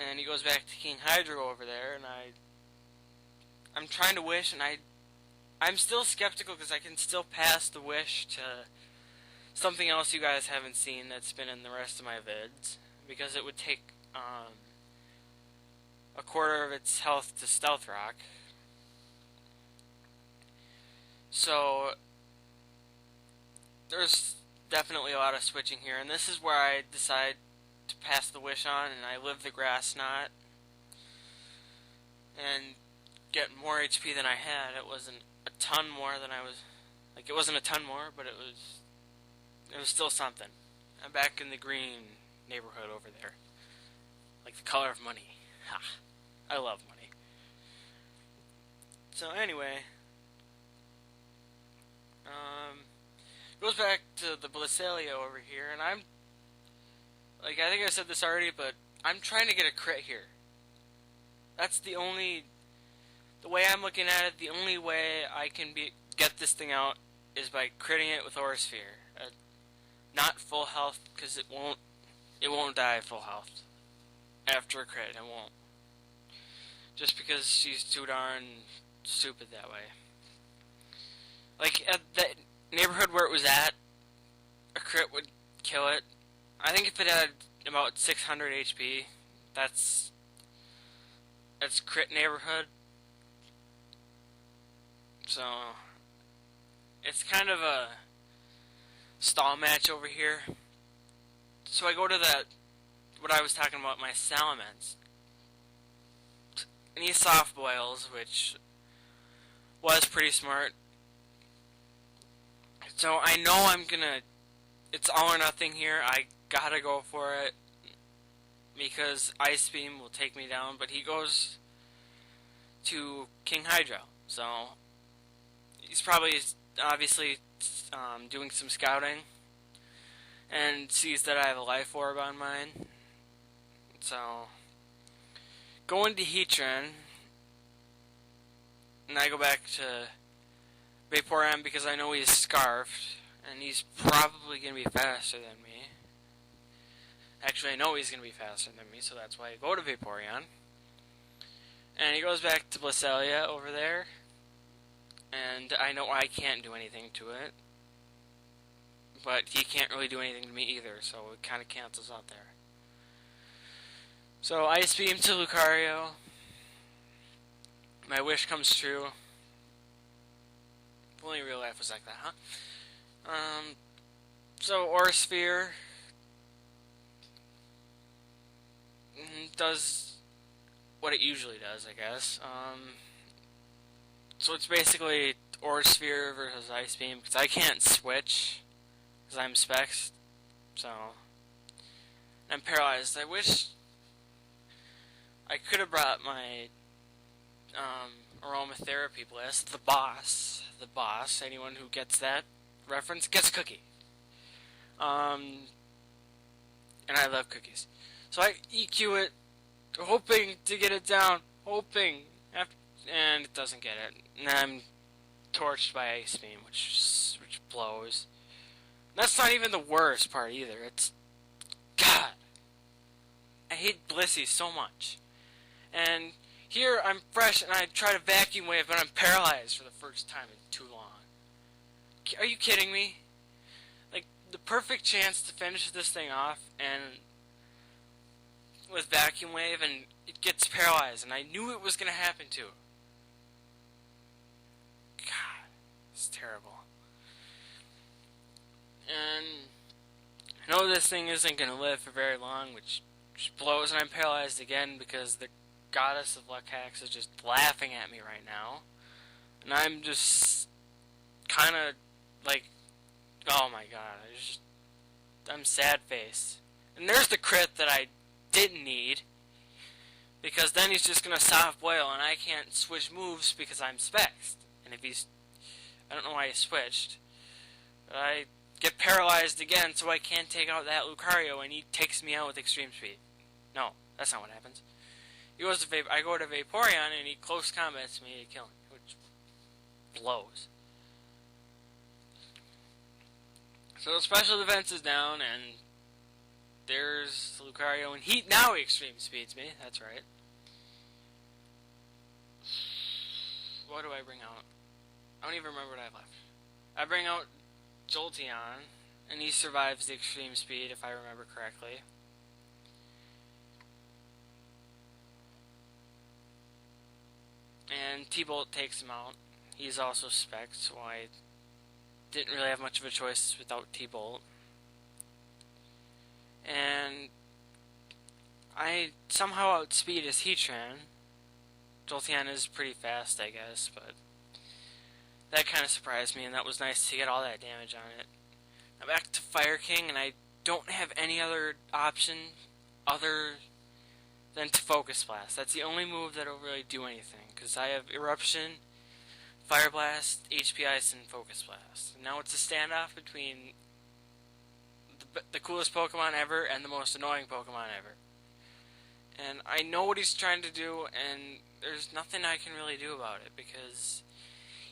and he goes back to King Hydro over there, and I'm trying to wish, and I'm still skeptical because I can still pass the wish to something else you guys haven't seen that's been in the rest of my vids, because it would take a quarter of its health to Stealth Rock. So there's definitely a lot of switching here, and this is where I decide to pass the wish on, and I live the Grass Knot and get more HP than I had. It wasn't a ton more than I was, like, it wasn't a ton more, but it was still something. I'm back in the green neighborhood over there, like the color of money. Ha! I love money. So anyway, goes back to the Blissella over here, and I'm, like, I think I said this already, but I'm trying to get a crit here. That's the way I'm looking at it, the only way I can get this thing out is by critting it with Aura Sphere. Not full health, because it won't die full health after a crit. It won't. Just because she's too darn stupid that way. Like, at the neighborhood where it was at, a crit would kill it. I think if it had about 600 HP, that's crit neighborhood. So, it's kind of a stall match over here. So I go to what I was talking about, my Salamence. And he soft boils, which was pretty smart. So I know it's all or nothing here. I gotta go for it, because Ice Beam will take me down, but he goes to King Hydro. So he's probably, obviously, doing some scouting, and sees that I have a life orb on mine. So, going to Heatran, and I go back to Vaporeon because I know he's Scarfed, and he's probably going to be faster than me. Actually, I know he's going to be faster than me, so that's why I go to Vaporeon. And he goes back to Blissella over there, and I know I can't do anything to it, but he can't really do anything to me either, so it kind of cancels out there. So Ice Beam to Lucario. My wish comes true. If only real life was like that, huh? So Aura Sphere does what it usually does, I guess. So it's basically Aura Sphere versus Ice Beam, because I can't switch, because I'm Specs, so I'm paralyzed. I wish I could have brought my Aromatherapy Bliss, the boss, anyone who gets that reference gets a cookie. And I love cookies. So I EQ it, hoping to get it down, and it doesn't get it. And I'm torched by Ice Beam, which blows. That's not even the worst part either. It's, God, I hate Blissey so much. And here I'm fresh and I try to vacuum wave, but I'm paralyzed for the first time in too long. Are you kidding me? Like, the perfect chance to finish this thing off, and with vacuum wave, and it gets paralyzed, and I knew it was going to happen too. God, it's terrible. And I know this thing isn't going to live for very long, which just blows, and I'm paralyzed again because the Goddess of Luck Hacks is just laughing at me right now. And I'm just kind of like, oh my god, I'm sad face. And there's the crit that I didn't need, because then he's just going to soft boil, and I can't switch moves because I'm Spexed. And if I don't know why he switched, but I get paralyzed again, so I can't take out that Lucario, and he takes me out with extreme speed. No, that's not what happens. I go to Vaporeon, and he close combats me to kill him, which blows. So the special defense is down, and there's Lucario, and now he extreme speeds me. That's right. What do I bring out? I don't even remember what I have left. I bring out Jolteon, and he survives the extreme speed, if I remember correctly. And T-Bolt takes him out. He's also spec'd, so I didn't really have much of a choice without T-Bolt. And I somehow outspeed his Heatran. Jolteon is pretty fast, I guess, but that kind of surprised me, and that was nice to get all that damage on it. Now back to Fire King, and I don't have any other option other than to Focus Blast. That's the only move that'll really do anything, because I have Eruption, Fire Blast, HP Ice, and Focus Blast. And now it's a standoff between the coolest Pokemon ever and the most annoying Pokemon ever. And I know what he's trying to do, and there's nothing I can really do about it, because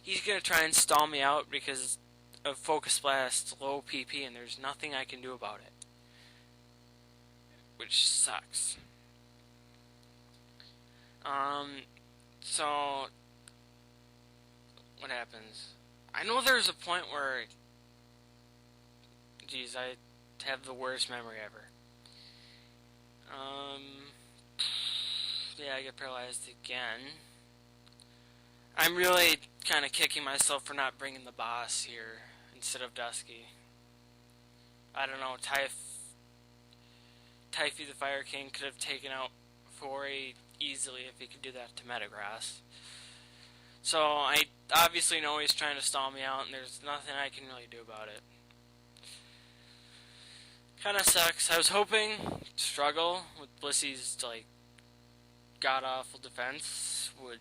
he's going to try and stall me out because of Focus Blast's low PP, and there's nothing I can do about it. Which sucks. So what happens? I know there's a point where, geez, I have the worst memory ever. Yeah, I get paralyzed again. I'm really kind of kicking myself for not bringing the boss here instead of Dusky. I don't know, Typhy the Fire King could have taken out Foray easily if he could do that to Metagross. So I obviously know he's trying to stall me out, and there's nothing I can really do about it. Kinda sucks. I was hoping Struggle with Blissy's god-awful defense would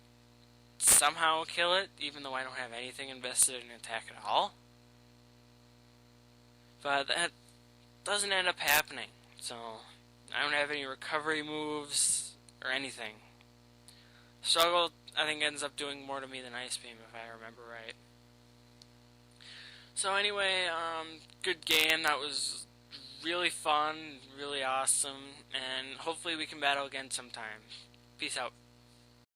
somehow kill it, even though I don't have anything invested in attack at all. But that doesn't end up happening, so I don't have any recovery moves or anything. Struggle, I think, ends up doing more to me than Ice Beam, if I remember right. So anyway, good game. That was really fun, really awesome, and hopefully we can battle again sometime. Peace out.